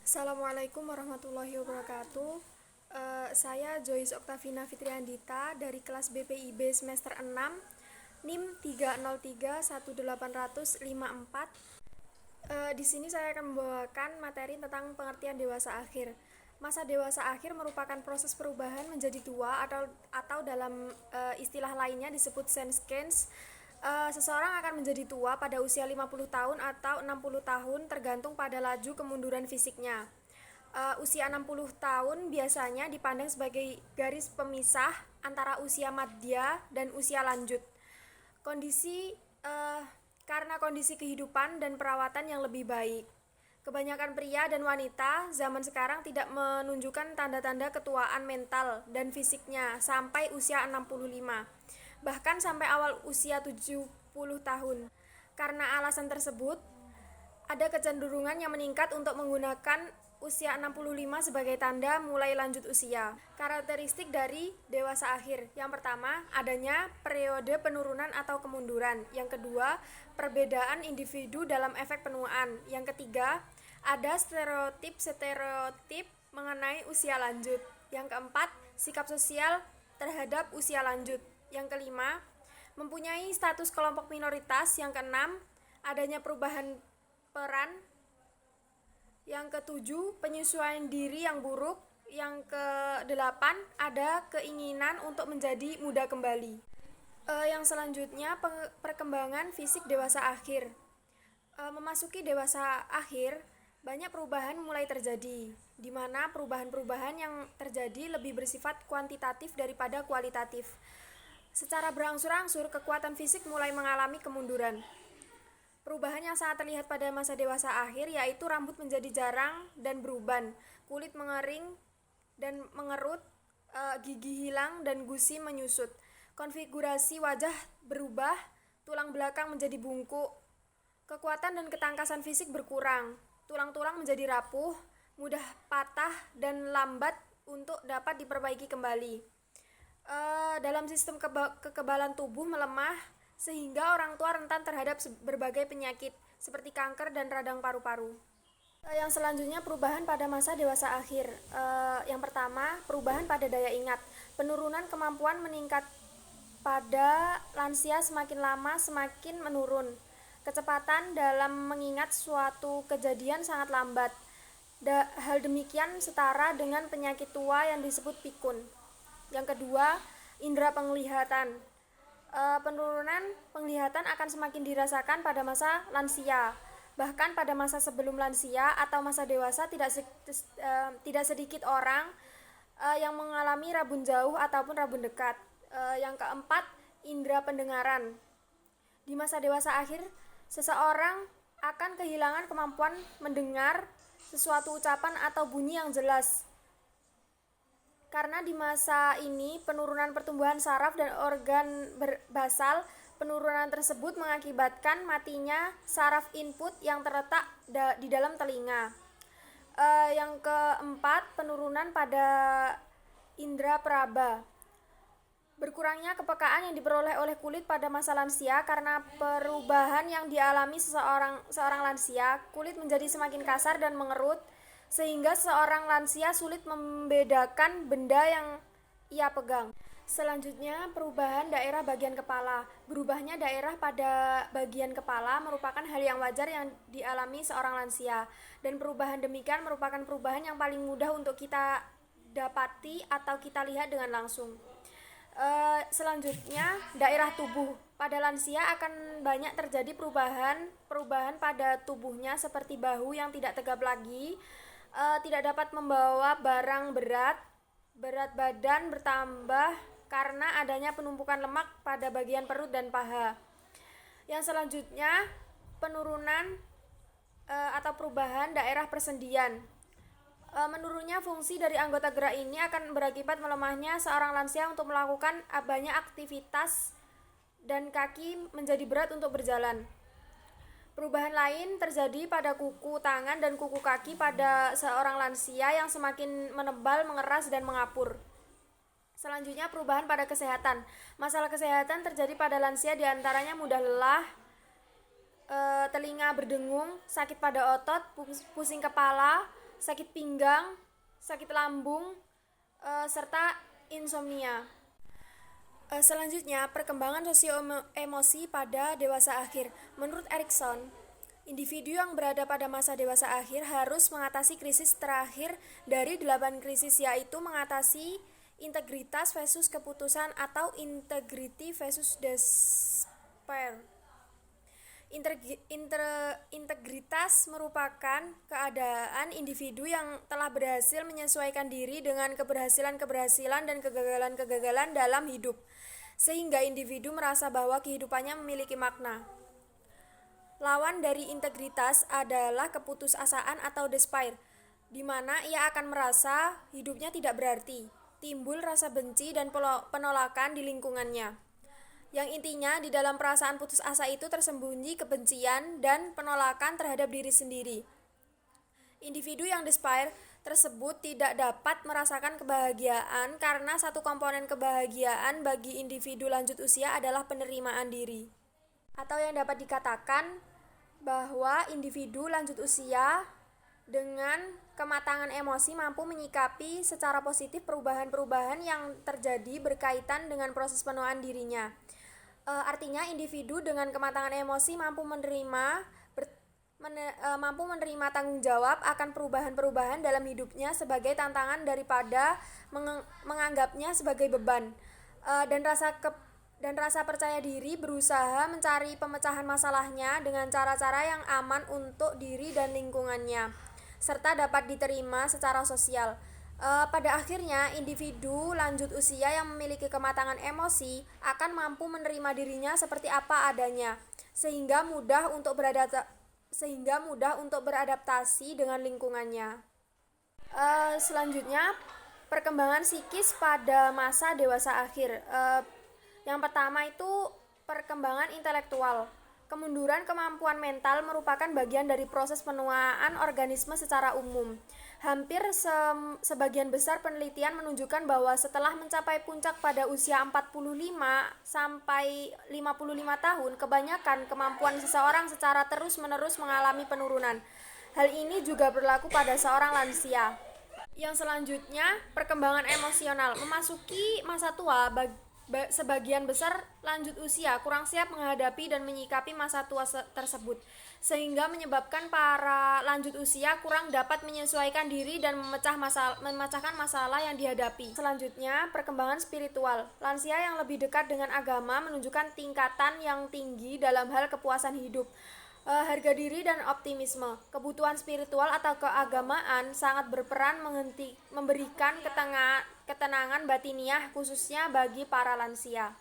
Assalamualaikum warahmatullahi wabarakatuh. Saya Joyce Oktavina Fitriandita dari kelas BPIB semester 6, NIM 3031854. Di sini saya akan membawakan materi tentang pengertian dewasa akhir. Masa dewasa akhir merupakan proses perubahan menjadi tua atau dalam istilah lainnya disebut senescence. Seseorang akan menjadi tua pada usia 50 tahun atau 60 tahun tergantung pada laju kemunduran fisiknya. Usia 60 tahun biasanya dipandang sebagai garis pemisah antara usia madya dan usia lanjut. Kondisi karena kondisi kehidupan dan perawatan yang lebih baik. Kebanyakan pria dan wanita zaman sekarang tidak menunjukkan tanda-tanda ketuaan mental dan fisiknya sampai usia 65, bahkan sampai awal usia 70 tahun. Karena alasan tersebut, ada kecenderungan yang meningkat untuk menggunakan usia 65 sebagai tanda mulai lanjut usia. Karakteristik dari dewasa akhir. Yang pertama, adanya periode penurunan atau kemunduran. Yang kedua, perbedaan individu dalam efek penuaan. Yang ketiga, ada stereotip mengenai usia lanjut. Yang keempat, sikap sosial terhadap usia lanjut. Yang kelima, mempunyai status kelompok minoritas. Yang keenam, adanya perubahan peran. Yang ketujuh, penyesuaian diri yang buruk. Yang kedelapan, ada keinginan untuk menjadi muda kembali. Yang selanjutnya, perkembangan fisik dewasa akhir. Memasuki dewasa akhir, banyak perubahan mulai terjadi, di mana perubahan-perubahan yang terjadi lebih bersifat kuantitatif daripada kualitatif. Secara berangsur-angsur, kekuatan fisik mulai mengalami kemunduran. Perubahan yang sangat terlihat pada masa dewasa akhir yaitu rambut menjadi jarang dan beruban, kulit mengering dan mengerut, gigi hilang dan gusi menyusut. Konfigurasi wajah berubah, tulang belakang menjadi bungkuk, kekuatan dan ketangkasan fisik berkurang, tulang-tulang menjadi rapuh, mudah patah dan lambat untuk dapat diperbaiki kembali. Dalam sistem kekebalan tubuh melemah sehingga orang tua rentan terhadap berbagai penyakit seperti kanker dan radang paru-paru. Yang selanjutnya, perubahan pada masa dewasa akhir. Yang pertama, perubahan pada daya ingat. Penurunan kemampuan meningkat pada lansia, semakin lama semakin menurun. Kecepatan dalam mengingat suatu kejadian sangat lambat. Hal demikian setara dengan penyakit tua yang disebut pikun. Yang kedua, indera penglihatan. Penurunan penglihatan akan semakin dirasakan pada masa lansia. Bahkan pada masa sebelum lansia atau masa dewasa tidak sedikit orang yang mengalami rabun jauh ataupun rabun dekat. Yang keempat, indera pendengaran. Di masa dewasa akhir, seseorang akan kehilangan kemampuan mendengar sesuatu ucapan atau bunyi yang jelas. Karena di masa ini penurunan pertumbuhan saraf dan organ basal, penurunan tersebut mengakibatkan matinya saraf input yang terletak di dalam telinga. Yang keempat, penurunan pada indera peraba. Berkurangnya kepekaan yang diperoleh oleh kulit pada masa lansia karena perubahan yang dialami seorang lansia, kulit menjadi semakin kasar dan mengerut, sehingga seorang lansia sulit membedakan benda yang ia pegang. Selanjutnya, perubahan daerah bagian kepala. Berubahnya daerah pada bagian kepala merupakan hal yang wajar yang dialami seorang lansia, dan perubahan demikian merupakan perubahan yang paling mudah untuk kita dapati atau kita lihat dengan langsung. Selanjutnya, daerah tubuh. Pada lansia akan banyak terjadi perubahan pada tubuhnya seperti bahu yang tidak tegap lagi, tidak dapat membawa barang berat badan bertambah karena adanya penumpukan lemak pada bagian perut dan paha. Yang selanjutnya, penurunan atau perubahan daerah persendian. Menurunnya fungsi dari anggota gerak ini akan berakibat melemahnya seorang lansia untuk melakukan banyak aktivitas dan kaki menjadi berat untuk berjalan. Perubahan lain terjadi pada kuku tangan dan kuku kaki pada seorang lansia yang semakin menebal, mengeras, dan mengapur. Selanjutnya, perubahan pada kesehatan. Masalah kesehatan terjadi pada lansia diantaranya mudah lelah, telinga berdengung, sakit pada otot, pusing kepala, sakit pinggang, sakit lambung, serta insomnia. Selanjutnya, perkembangan sosio-emosi pada dewasa akhir. Menurut Erikson, individu yang berada pada masa dewasa akhir harus mengatasi krisis terakhir dari 8 krisis, yaitu mengatasi integritas versus keputusan atau integrity versus despair. Integritas merupakan keadaan individu yang telah berhasil menyesuaikan diri dengan keberhasilan-keberhasilan dan kegagalan-kegagalan dalam hidup, sehingga individu merasa bahwa kehidupannya memiliki makna. Lawan dari integritas adalah keputusasaan atau despair, di mana ia akan merasa hidupnya tidak berarti, timbul rasa benci dan penolakan di lingkungannya. Yang intinya di dalam perasaan putus asa itu tersembunyi kebencian dan penolakan terhadap diri sendiri. Individu yang despair tersebut tidak dapat merasakan kebahagiaan karena satu komponen kebahagiaan bagi individu lanjut usia adalah penerimaan diri. Atau yang dapat dikatakan bahwa individu lanjut usia dengan kematangan emosi mampu menyikapi secara positif perubahan-perubahan yang terjadi berkaitan dengan proses penuaan dirinya. Artinya individu dengan kematangan emosi mampu menerima tanggung jawab akan perubahan-perubahan dalam hidupnya sebagai tantangan daripada menganggapnya sebagai beban. Dan rasa percaya diri berusaha mencari pemecahan masalahnya dengan cara-cara yang aman untuk diri dan lingkungannya, serta dapat diterima secara sosial. Pada akhirnya, individu lanjut usia yang memiliki kematangan emosi akan mampu menerima dirinya seperti apa adanya, sehingga mudah untuk beradaptasi dengan lingkungannya. Selanjutnya, perkembangan psikis pada masa dewasa akhir. Yang pertama itu perkembangan intelektual. Kemunduran kemampuan mental merupakan bagian dari proses penuaan organisme secara umum. Hampir sebagian besar penelitian menunjukkan bahwa setelah mencapai puncak pada usia 45 sampai 55 tahun, kebanyakan kemampuan seseorang secara terus-menerus mengalami penurunan. Hal ini juga berlaku pada seorang lansia. Yang selanjutnya, perkembangan emosional. Memasuki masa tua, sebagian besar lanjut usia kurang siap menghadapi dan menyikapi masa tua tersebut, sehingga menyebabkan para lanjut usia kurang dapat menyesuaikan diri dan memecahkan masalah yang dihadapi. Selanjutnya, perkembangan spiritual. Lansia yang lebih dekat dengan agama menunjukkan tingkatan yang tinggi dalam hal kepuasan hidup, harga diri dan optimisme. Kebutuhan spiritual atau keagamaan sangat berperan memberikan ketenangan batiniah khususnya bagi para lansia.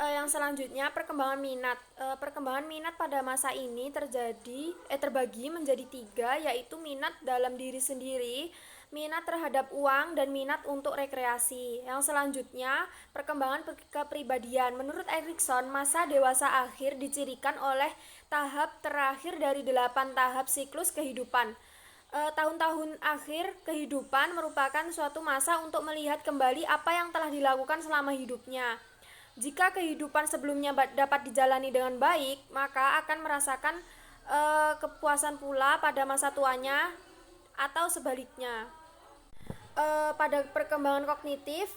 Yang selanjutnya, perkembangan minat. Perkembangan minat pada masa ini terbagi menjadi 3, yaitu minat dalam diri sendiri, minat terhadap uang, dan minat untuk rekreasi. Yang selanjutnya, perkembangan kepribadian. Menurut Erikson, masa dewasa akhir dicirikan oleh tahap terakhir dari 8 tahap siklus kehidupan. Tahun-tahun akhir kehidupan merupakan suatu masa untuk melihat kembali apa yang telah dilakukan selama hidupnya. Jika kehidupan sebelumnya dapat dijalani dengan baik, maka akan merasakan kepuasan pula pada masa tuanya, atau sebaliknya. Pada perkembangan kognitif,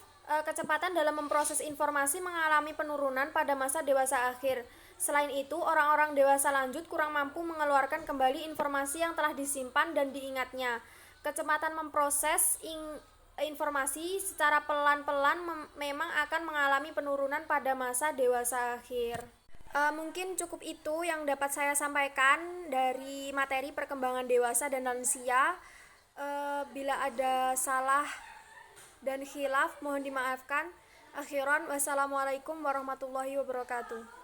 kecepatan dalam memproses informasi mengalami penurunan pada masa dewasa akhir. Selain itu, orang-orang dewasa lanjut kurang mampu mengeluarkan kembali informasi yang telah disimpan dan diingatnya. Kecepatan memproses informasi secara pelan-pelan memang akan mengalami penurunan pada masa dewasa akhir. Mungkin cukup itu yang dapat saya sampaikan dari materi perkembangan dewasa dan lansia. Bila ada salah dan khilaf mohon dimaafkan. Akhiran, wassalamualaikum warahmatullahi wabarakatuh.